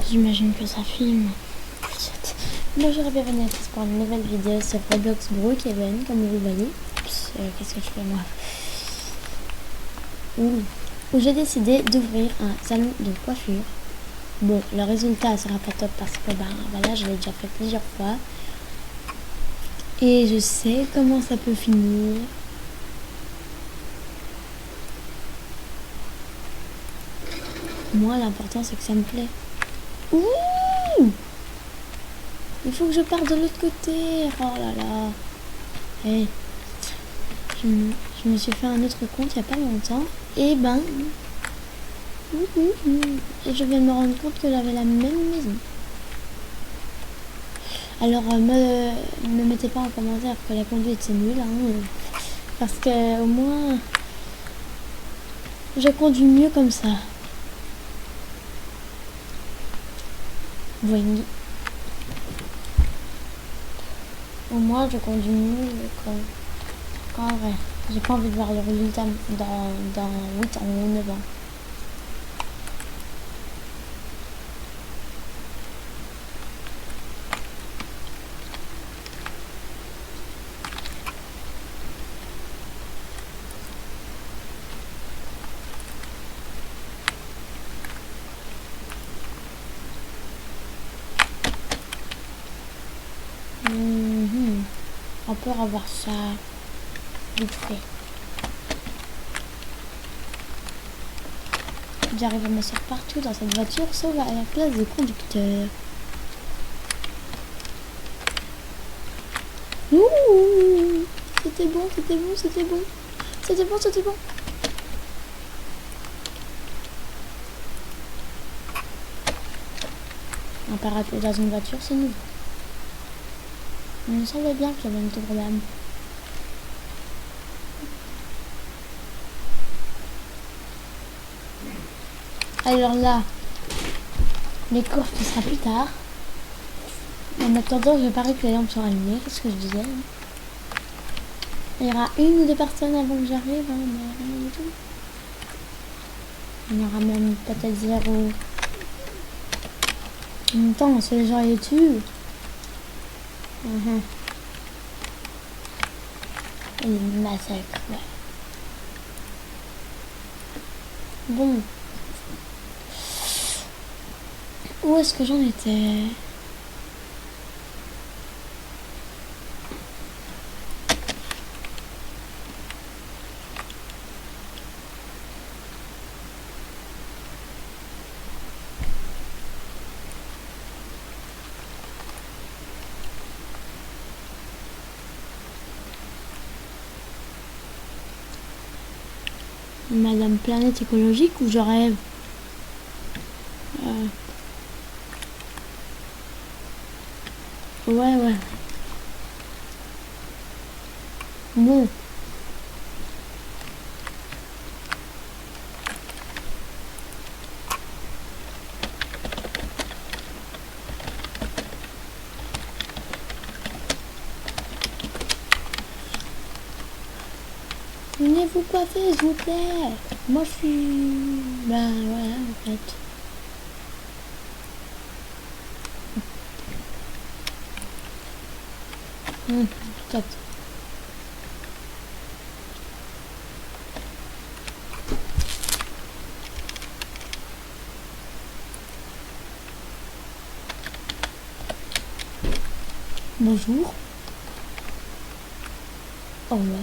J'imagine que ça filme. Bonjour et bienvenue à tous pour une nouvelle vidéo sur Roblox Brookhaven, comme vous voyez. Qu'est-ce que je fais moi? Où j'ai décidé d'ouvrir un salon de coiffure. Bon, le résultat sera pas top parce que voilà, je l'ai déjà fait plusieurs fois. Et je sais comment ça peut finir. Moi, l'important c'est que ça me plaît. Ouh! Il faut que je parte de l'autre côté. Oh là là. Hey. Je me suis fait un autre compte il n'y a pas longtemps. Et et je viens de me rendre compte que j'avais la même maison. Alors ne mettez pas en commentaire que la conduite c'est nul, hein, parce que au moins je conduis mieux comme ça. Voyez. Au moins je conduis mieux qu'en vrai. J'ai pas envie de voir le résultat dans 8 ans ou 9 ans. On peut avoir ça vite fait. J'arrive à me sortir partout dans cette voiture, sauf à la place de conducteur. Ouh, c'était bon, c'était bon, c'était bon. C'était bon, c'était bon. Un parapluie dans une voiture, c'est nouveau. Il me semblait bien que j'avais une tour d'âme. Alors là, les courses, ce sera plus tard. En attendant, je parie que les lampes sont allumées. Qu'est-ce que je disais? Il y aura une ou deux personnes avant que j'arrive, hein, mais rien du tout. Il y aura même peut-être zéro. En même temps, si les gens les tuent. Une massacre, ouais. Bon. Où est-ce que j'en étais? Madame Planète écologique ou je rêve? Ouais. Bon. Venez vous coiffer, s'il vous plaît. Moi, je suis... voilà, en fait. Top. Bonjour. Au revoir.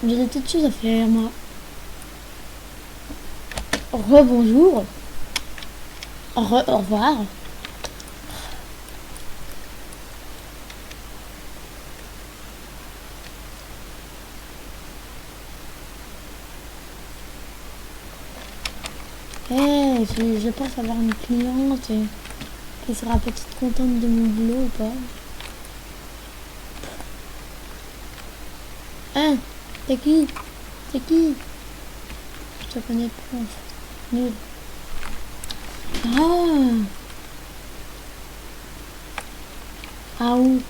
J'ai des petites choses à faire, moi. Rebonjour. Au revoir. Hey, je pense avoir une cliente qui sera peut-être contente de mon boulot ou pas. Hein? C'est qui? C'est qui? Je te connais pas. Nul. Ah! Ah où?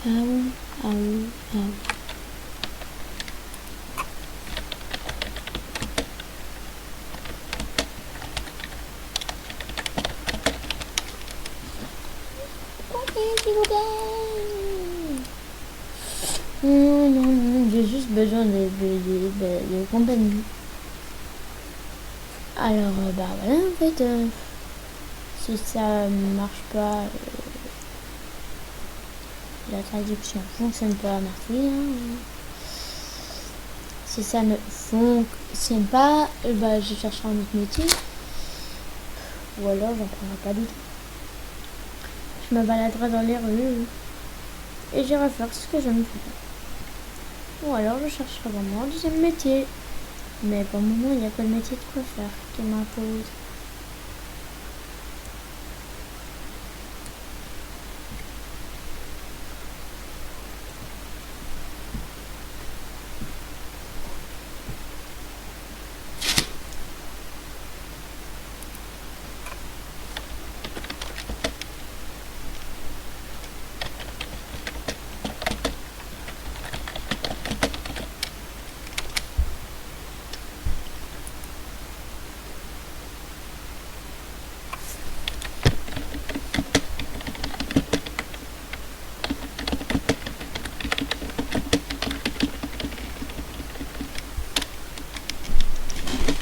Ah où? Ah où? Ah où? s'il vous plaît. Non, non, non, j'ai juste besoin de compagnie. Alors, bah voilà, en fait, si ça marche pas, la traduction fonctionne pas, merci. Hein. Si ça ne fonctionne pas, bah je chercherai un autre métier. Ou alors j'en prendrai pas du tout. Je me baladerai dans les rues et j'irai faire ce que j'aime faire. Ou alors je chercherai vraiment un deuxième métier. Mais pour le moment, il n'y a que le métier de coiffeur qui m'impose.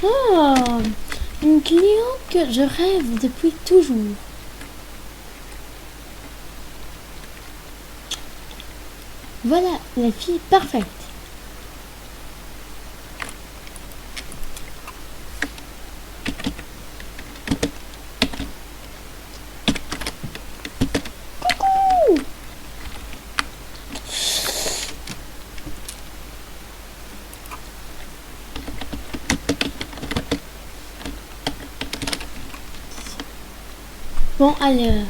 Oh, une cliente que je rêve depuis toujours. Voilà la fille parfaite. Coucou! Bon, alors.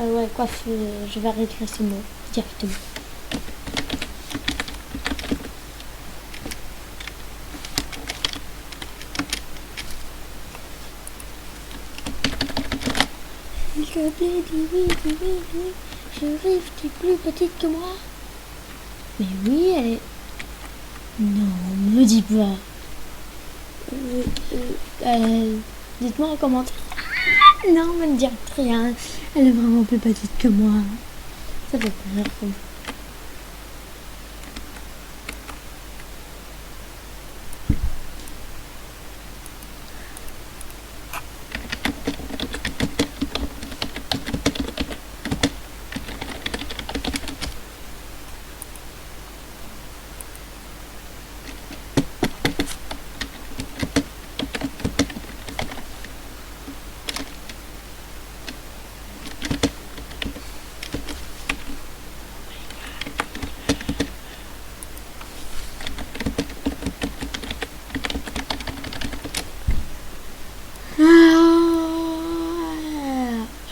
Ah ouais, coiffe, je vais arrêter ce mot directement. S'il te plaît, dis oui, dis oui, dis oui. Je rêve, tu es plus petite que moi. Mais oui, elle est... Non, me dis pas. Dites-moi en commentaire. Ah, non, me dites rien. Elle est vraiment plus petite que moi. Ça fait peur.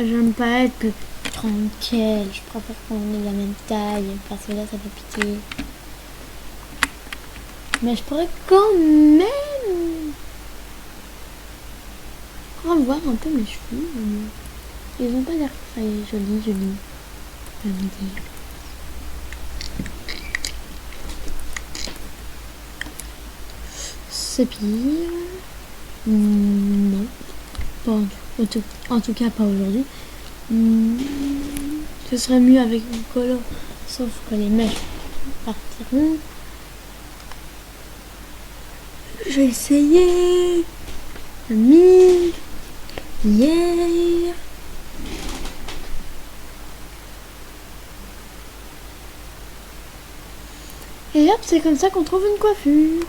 J'aime pas être plus tranquille. Je préfère qu'on ait la même taille parce que là ça fait pitié. Mais je pourrais quand même revoir un peu mes cheveux. Ils ont pas l'air très jolis, je me dis. C'est pire. Non. Pas en tout cas pas aujourd'hui. Ce serait mieux avec une color. Sauf que les mèches partiront. J'ai essayé. Hier. Et hop, c'est comme ça qu'on trouve une coiffure.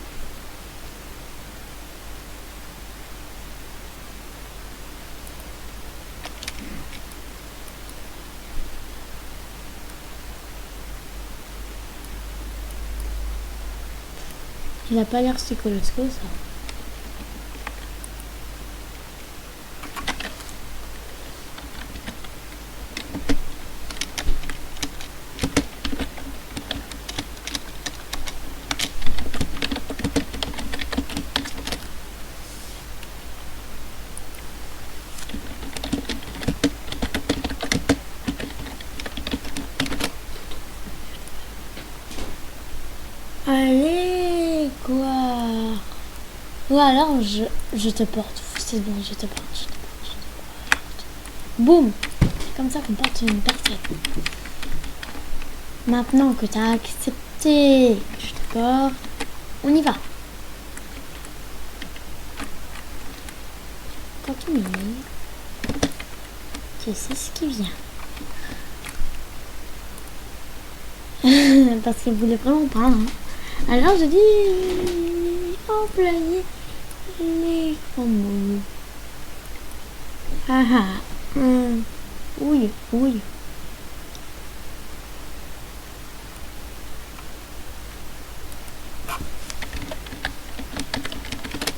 Il a pas l'air si colosse que ça. Ou alors je te porte. C'est bon, je te porte, je te porte, je te porte. Boum. C'est comme ça qu'on porte une personne. Maintenant que tu as accepté que je te porte, on y va. Quand on y est, tu sais ce qui vient. Parce qu'elle voulait vraiment pas. Hein. Alors je dis employer les grands mots. Ah ah. Oui, oui.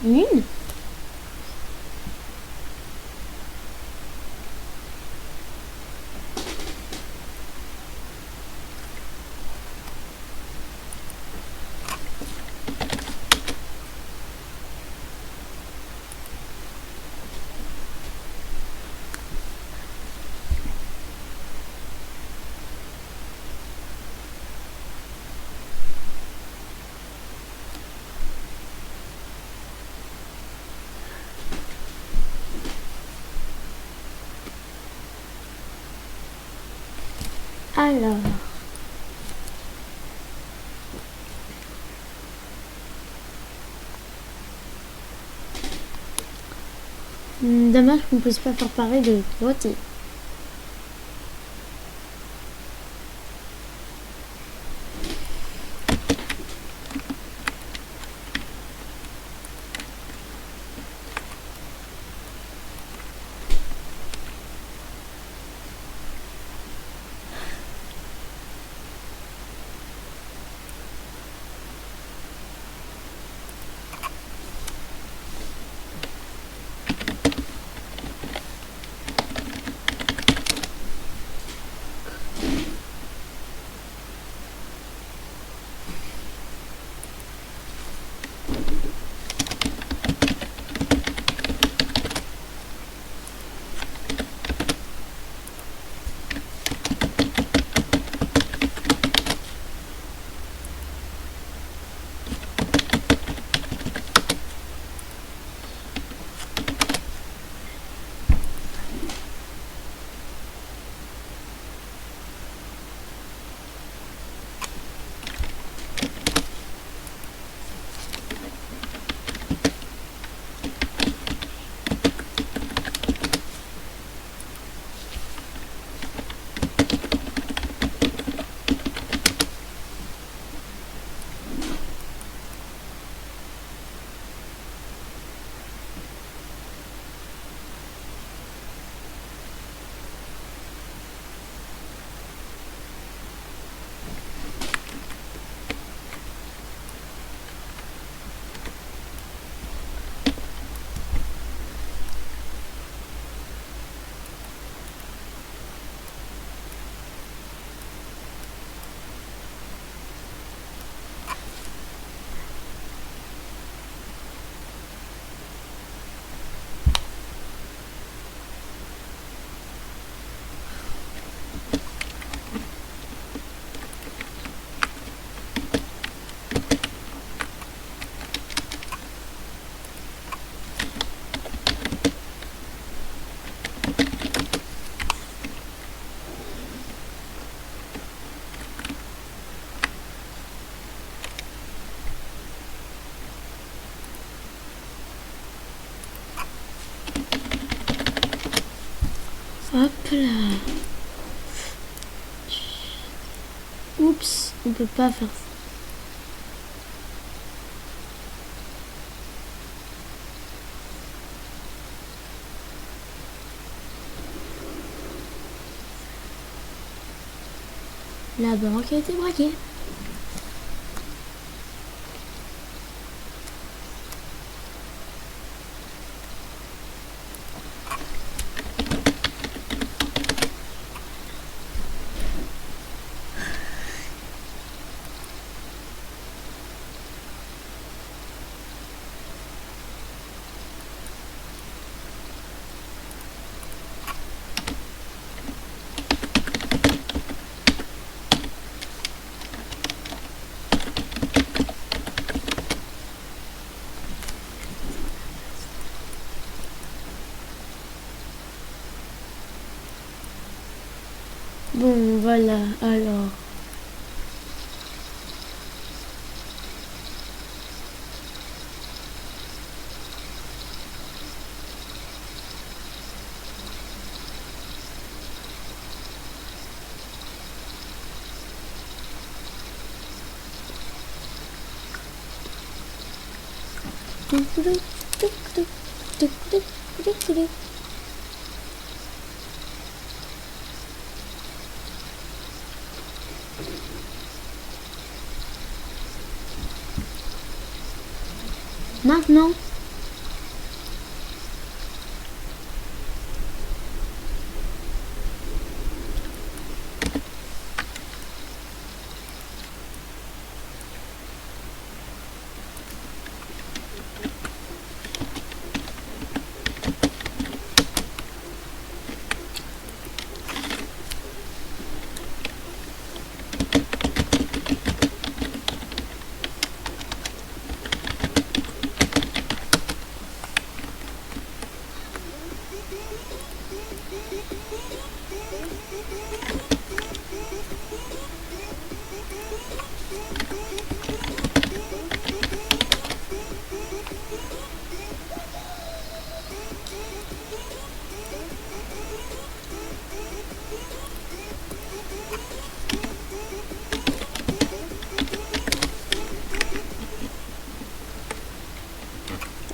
Une. Alors. Dommage qu'on ne puisse pas faire pareil de l'autre côté. Hop là. Oups, on peut pas faire ça. La banque a été braquée. Bon, voilà, alors. Maintenant.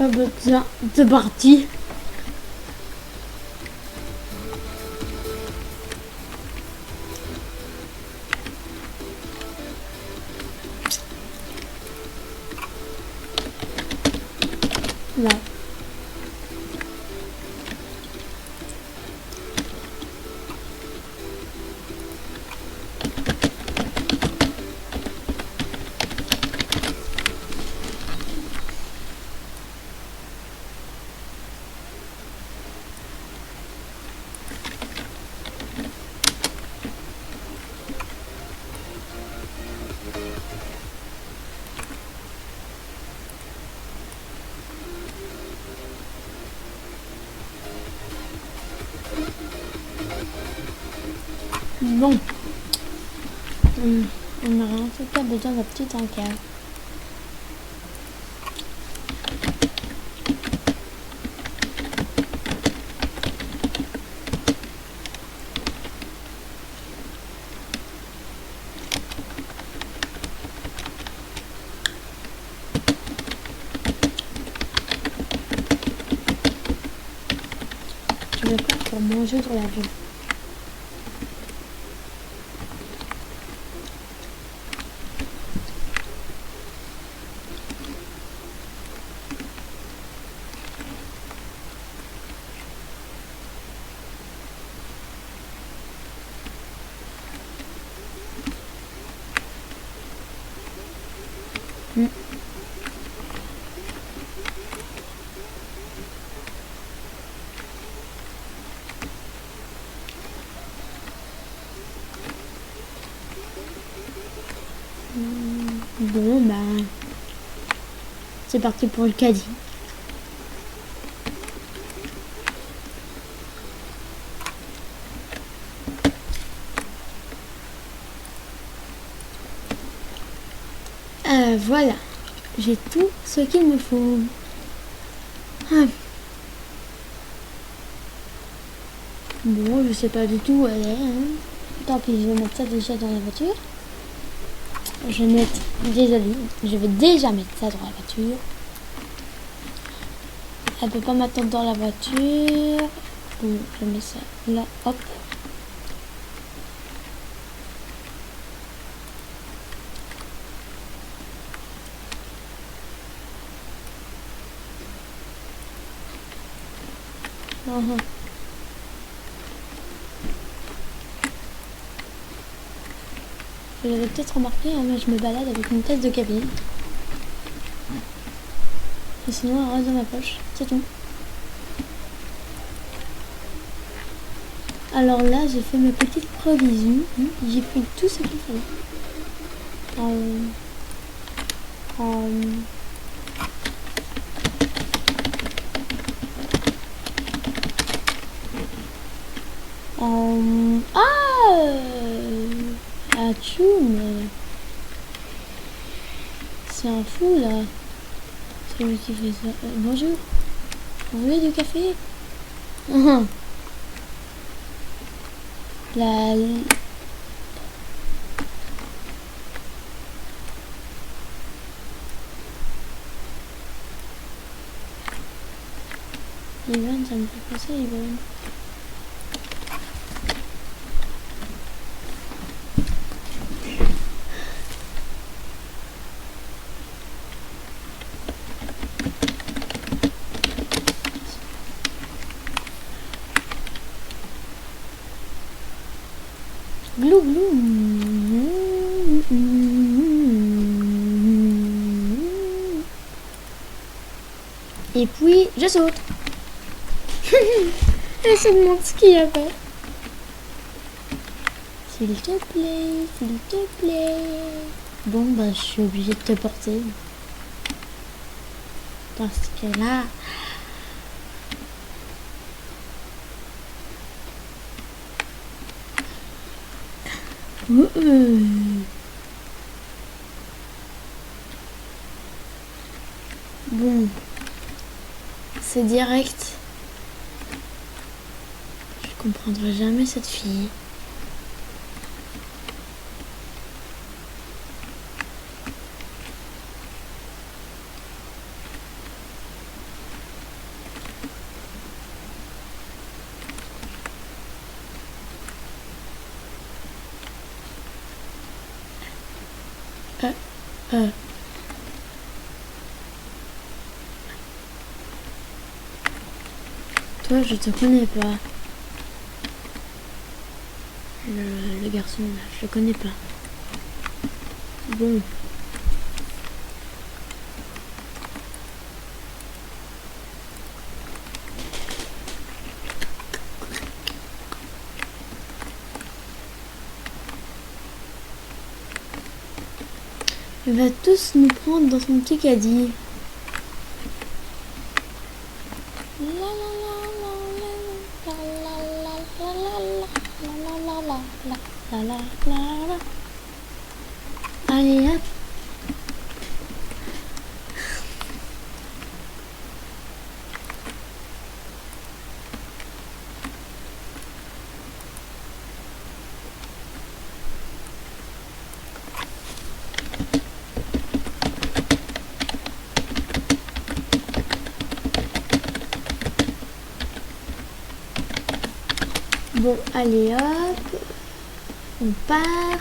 Ah bah tiens, c'est parti. Là. Bon. On aura en tout cas besoin d'un petit encart. Tu veux quoi pour manger dans l'avion? Bon, bah, c'est parti pour le caddie. Voilà, j'ai tout ce qu'il me faut. Ah. Bon, je sais pas du tout où elle est. Hein. Tant pis, je vais mettre ça déjà dans la voiture. Je vais déjà mettre ça dans la voiture. Elle peut pas m'attendre dans la voiture. Bon, je mets ça là, hop. Vous l'avez peut-être remarqué, hein, mais je me balade avec une tête de cabine. Et sinon, elle reste dans ma poche, c'est tout. Alors là, j'ai fait mes petites provisions. J'ai pris tout ce qu'il fallait. Atchoum. C'est un fou là. C'est lui qui fait ça. Bonjour. Vous voulez du café? La... Ivan, ça me fait penser à Ivan. Glou glou. Et puis, je saute. Elle se demande ce qu'il y a pas. S'il te plaît, s'il te plaît. Bon, bah, je suis obligée de te porter. Parce que là... Bon, c'est direct. Je comprendrai jamais cette fille. Toi, je te connais pas. Le garçon, là, je le connais pas. Bon. Il va tous nous prendre dans son petit caddie. Allez hop. Bon, allez hop, on part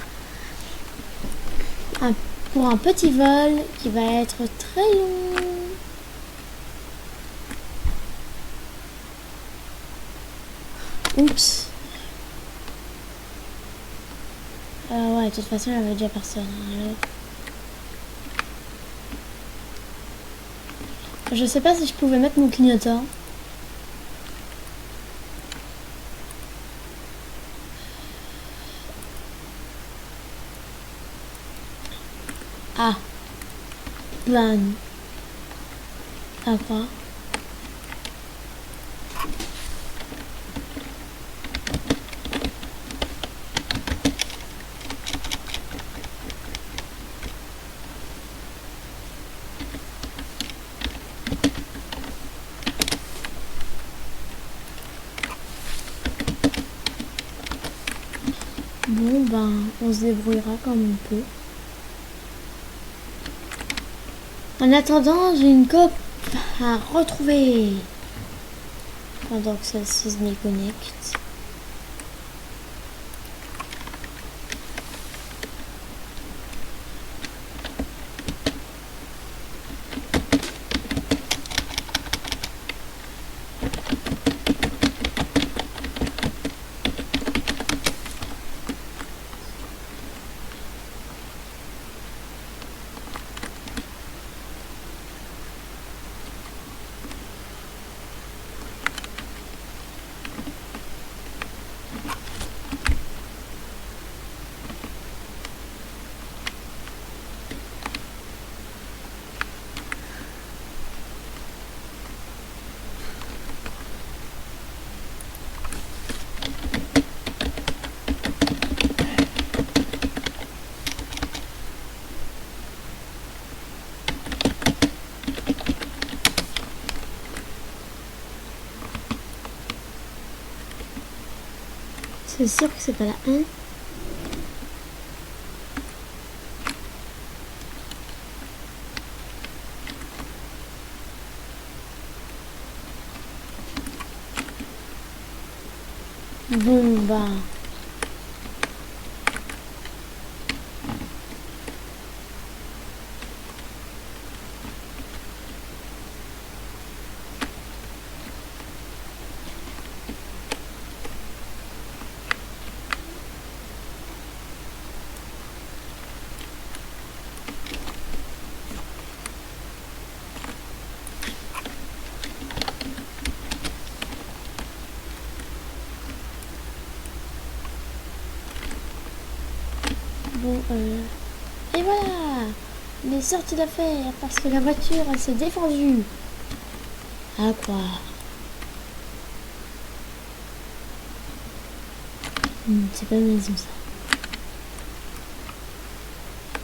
pour un petit vol qui va être très long. Oups. Ouais, de toute façon, il n'y avait déjà personne. Je sais pas si je pouvais mettre mon clignotant. Ah. Plan. À quoi? Bon, ben, on se débrouillera comme on peut. En attendant, j'ai une cope à retrouver. Pendant que celle-ci se déconnecte. C'est sûr que c'est pas la 1. Bon, bah... Bon, et voilà, il est sorti d'affaire parce que la voiture elle s'est défendue. À quoi? C'est pas maison ça.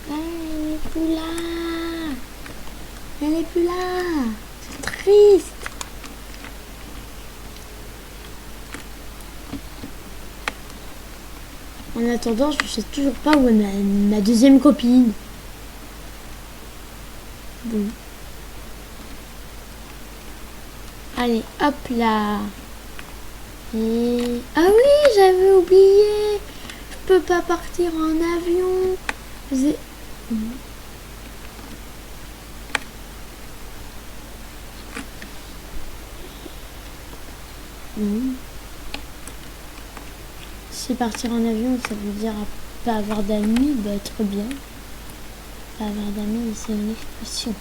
Ah, elle est plus là. Elle est plus là. C'est triste. En attendant, je sais toujours pas où est ma deuxième copine. Bon. Allez, hop là. Et... Ah oui, j'avais oublié. Je peux pas partir en avion. Si partir en avion, ça veut dire pas avoir d'amis, bah très bien. Pas avoir d'amis, c'est une expression.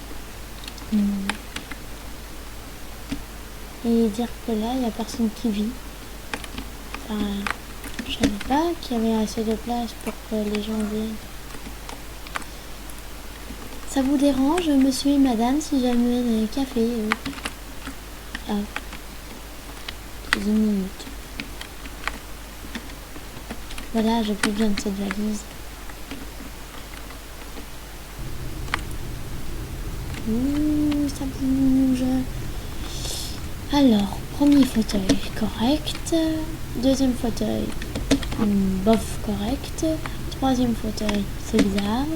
Et dire que là, il n'y a personne qui vit. Enfin, je savais pas qu'il y avait assez de place pour que les gens viennent. Ça vous dérange, monsieur et madame, si j'amène un café Ah, une minute. Voilà, j'ai plus besoin de cette valise. Ouh, ça bouge. Alors, premier fauteuil, correct. Deuxième fauteuil, bof, correct. Troisième fauteuil, c'est bizarre.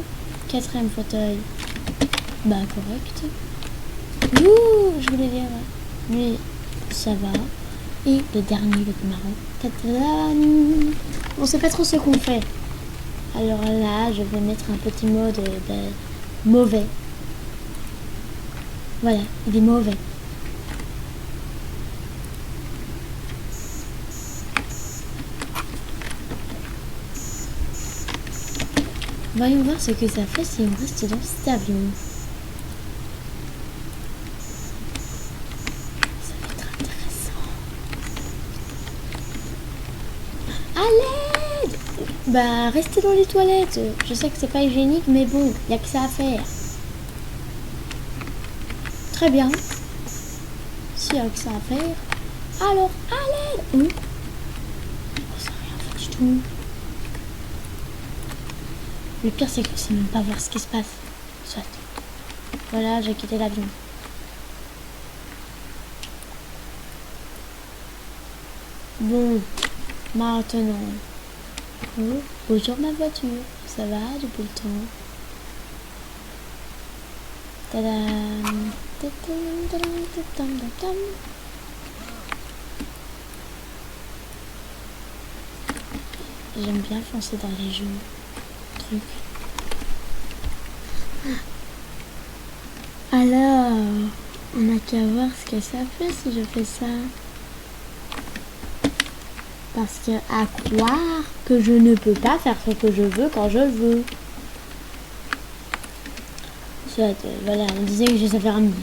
Quatrième fauteuil, bah correct. Ouh, je voulais dire, lui, ça va. Et le dernier, le plus marrant. Tadam. On sait pas trop ce qu'on fait. Alors là, je vais mettre un petit mot de mauvais. Voilà, il est mauvais. Voyons voir ce que ça fait si on reste dans cet avion. Ça va être intéressant. À l'aide! Bah, restez dans les toilettes. Je sais que c'est pas hygiénique, mais bon, il n'y a que ça à faire. Très bien. S'il n'y a que ça à faire, alors à l'aide! Oh, ça n'a rien fait du tout. Le pire, c'est que je sais même pas voir ce qui se passe. Soit. Voilà, j'ai quitté l'avion. Bon, maintenant. Oh, bonjour ma voiture. Ça va depuis le temps? Tadam. J'aime bien foncer dans les jeux. Alors, on n'a qu'à voir ce que ça fait si je fais ça. Parce que à croire que je ne peux pas faire ce que je veux quand je veux. Soit, voilà, on disait que je savais ramener.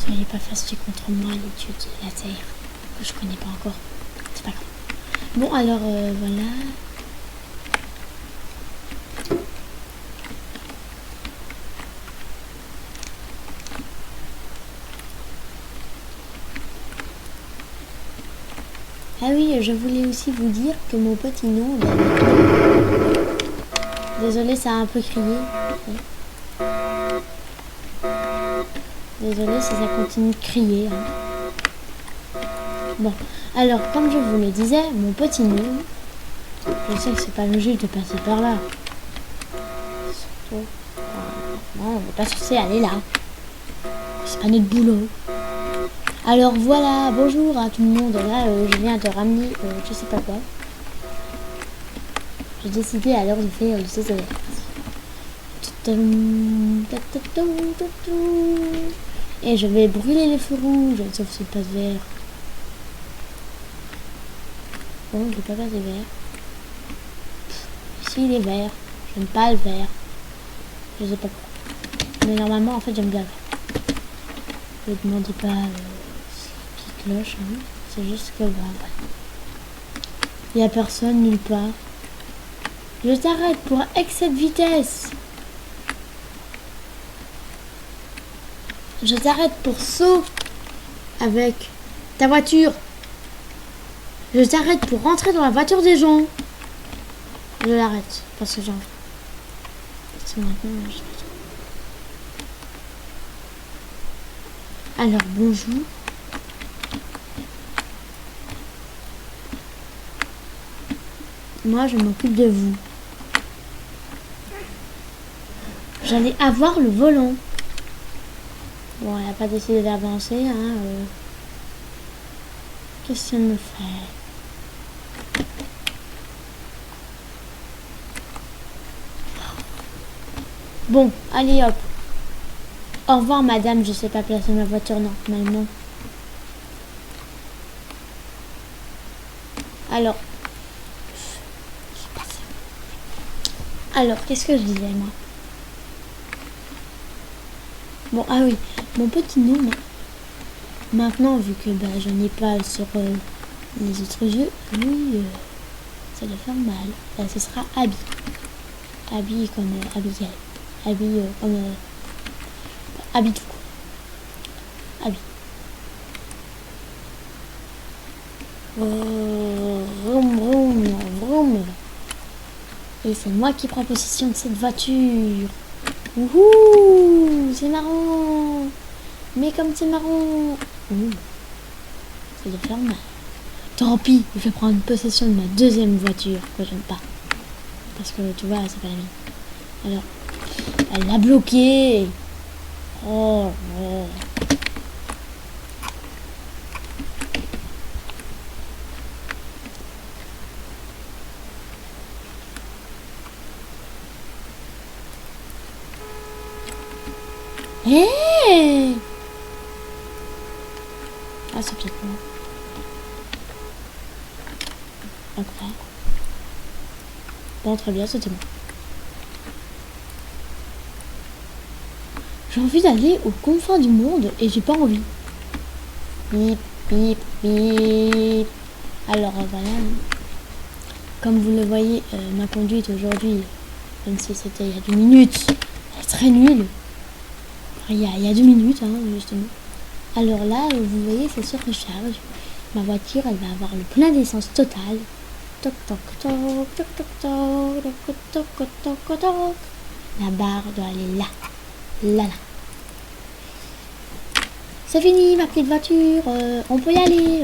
Soyez pas fâchés contre moi, les dieux de la terre, que je connais pas encore. C'est pas grave. Bon, alors, voilà. Ah oui, je voulais aussi vous dire que mon petit nom... Désolée, ça a un peu crié. Désolée si ça continue de crier. Bon, alors, comme je vous le disais, mon petit nœud, je sais que c'est pas logique de passer par là. Surtout, non, on n'est pas censé aller là. C'est pas notre boulot. Alors voilà, bonjour à tout le monde. Là, je viens de ramener, je sais pas quoi. J'ai décidé alors de faire le CCR. Et je vais brûler les feux rouges, sauf si passe vert. Bon, je vais pas passer vert. Ici, il est vert. J'aime pas le vert. Je sais pas pourquoi. Mais normalement, en fait, j'aime bien le vert. Ne demandez pas ce qui cloche. Hein. C'est juste que, bah, il y a personne nulle part. Je t'arrête pour excès de vitesse. Je t'arrête pour saut avec ta voiture. Je t'arrête pour rentrer dans la voiture des gens. Je l'arrête parce que j'ai envie. Parce que maintenant, alors, bonjour. Moi, je m'occupe de vous. J'allais avoir le volant. Bon, elle n'a pas décidé d'avancer, hein. Qu'est-ce qu'elle me fait? Bon, allez hop. Au revoir madame, je sais pas placer ma voiture normalement. Alors, qu'est-ce que je disais moi? Bon, ah oui, mon petit nom, maintenant, vu que bah, je n'ai pas sur les autres yeux, lui, ça doit faire mal. Là, ce sera Abby. Abby comme Abigail. Abby comme Abby tout court. Abby. Vroom, vroom, vroom. Et c'est moi qui prends possession de cette voiture. Wouhou, c'est marrant. Mais comme c'est marrant. Ouh, ça doit faire mal. Tant pis, je vais prendre possession de ma deuxième voiture que j'aime pas. Parce que tu vois, c'est pas la mienne. Alors, elle l'a bloqué. Oh, oh. Hé! Ah, c'est peut-être moi. Après. Bon, très bien, c'était moi. J'ai envie d'aller aux confins du monde et j'ai pas envie. Bip, bip, bip. Alors voilà. Comme vous le voyez, ma conduite aujourd'hui, même si c'était il y a 2 minutes, elle est très nulle. Il y a 2 minutes, hein, justement. Alors là, vous voyez, c'est sur recharge. Ma voiture, elle va avoir le plein d'essence total. Toc, toc, toc, toc, toc, toc, toc, toc, toc, toc, toc. La barre doit aller là. Là, là. C'est fini, ma petite voiture. On peut y aller.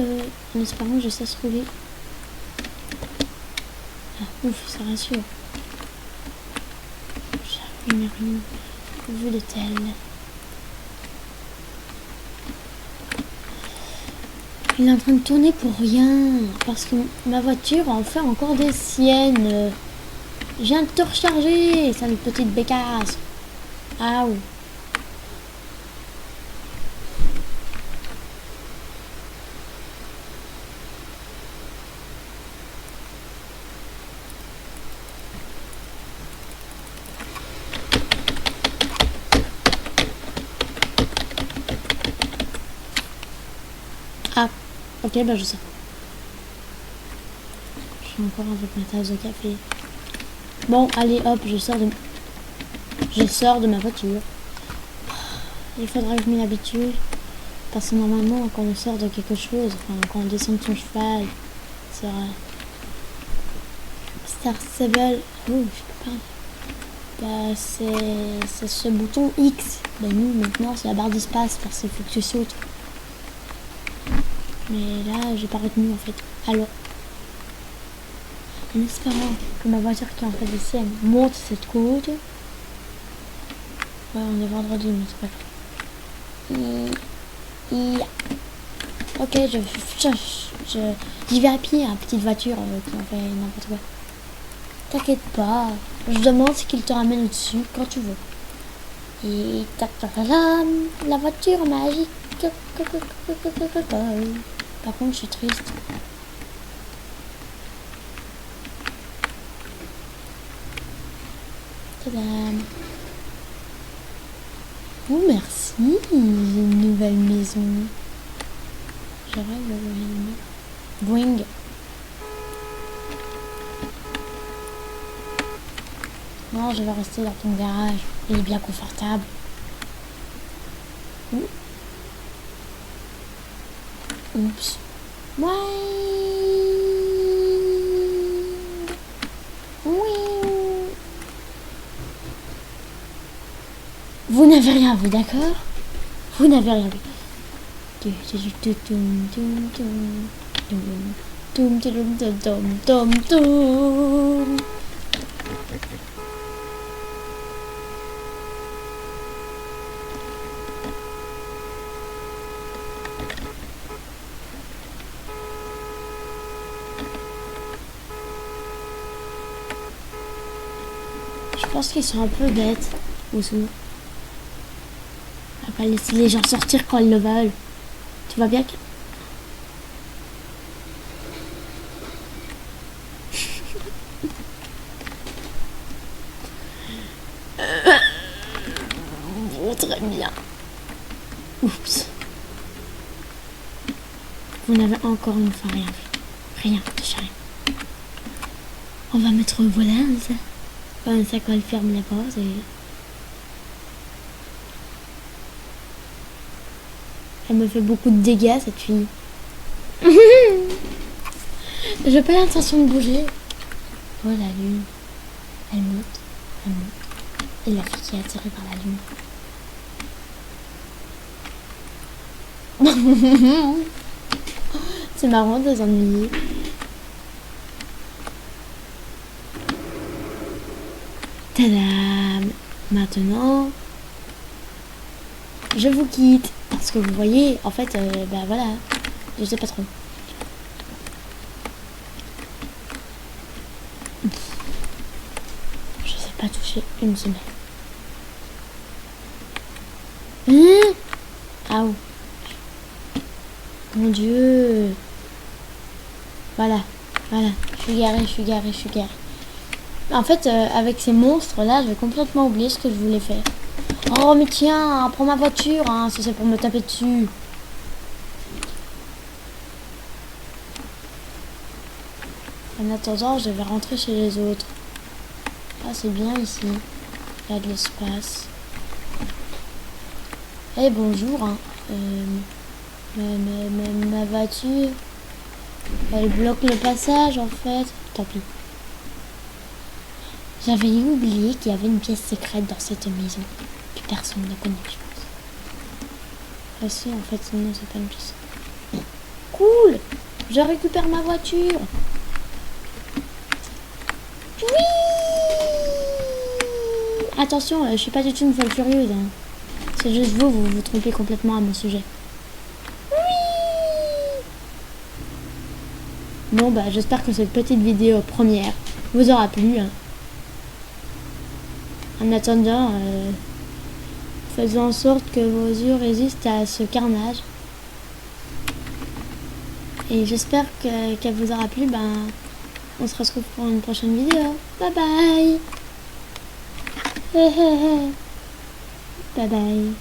En espérant que je sais se rouler. Ah, ouf, ça rassure. J'ai rien vu de tel. Il est en train de tourner pour rien. Parce que ma voiture en fait encore des siennes. Je viens de te recharger, sale petite bécasse. Ah oui. Ah, ok, bah je sais. Je suis encore avec ma tasse de café. Bon, allez, hop, je sors de ma voiture. Il faudra que je m'y habitue. Parce que normalement, quand on sort de quelque chose, enfin, quand on descend de son cheval, c'est vrai. Star Stable, oh, je peux pas. Bah, c'est ce bouton X. Bah, nous, maintenant, c'est la barre d'espace parce qu'il faut que tu sautes. Mais là, j'ai pas retenu en fait. Alors, en espérant que ma voiture qui est en fait des siennes monte cette côte. Ouais, on est vendredi, mais c'est pas grave. Ok, j'y vais à pied, hein, petite voiture qui en fait n'importe quoi. T'inquiète pas, je demande ce qu'il te ramène au-dessus quand tu veux. Et la voiture magique. Par contre, je suis triste. Tadam. Oh, merci, j'ai une nouvelle maison. Je rêve de une Boing. Non, je vais rester dans ton garage. Il est bien confortable. Oups. Ouais. Vous n'avez rien vu, d'accord? Vous n'avez rien vu. Je pense qu'ils sont un peu bêtes ou sourds. On va pas laisser les gens sortir quand ils le veulent. Tu vois bien que... Bon, très bien. Oups. Vous n'avez encore une fois rien vu. Rien, touche rien. On va mettre au volant, ça. Comme ça, quand elle ferme la porte et... Elle me fait beaucoup de dégâts, cette fille. J'ai pas l'intention de bouger. Oh, la lune. Elle monte, elle monte. Et la fille qui est attirée par la lune. C'est marrant de s'ennuyer. Tadam! Maintenant, je vous quitte. Parce que vous voyez, en fait, bah voilà, je sais pas trop. Je sais pas toucher une semaine. Ah oh. Mon Dieu. Voilà, voilà, je suis garée. En fait, avec ces monstres-là, j'ai complètement oublié ce que je voulais faire. Oh, mais tiens, prends ma voiture, hein, si c'est pour me taper dessus. En attendant, je vais rentrer chez les autres. Ah, c'est bien ici. Il y a de l'espace. Eh, bonjour, hein. Ma voiture, elle bloque le passage, en fait. Tant pis. J'avais oublié qu'il y avait une pièce secrète dans cette maison. Que personne ne connaît, je pense. Ah si, en fait, non, c'est pas une pièce. Cool! Je récupère ma voiture. Oui! Attention, je suis pas du tout une folle furieuse. Hein. C'est juste vous trompez complètement à mon sujet. Oui! Bon, bah, j'espère que cette petite vidéo première vous aura plu. Hein. En attendant, faisons en sorte que vos yeux résistent à ce carnage. Et j'espère qu'elle vous aura plu. Ben, on se retrouve pour une prochaine vidéo. Bye bye. Bye bye.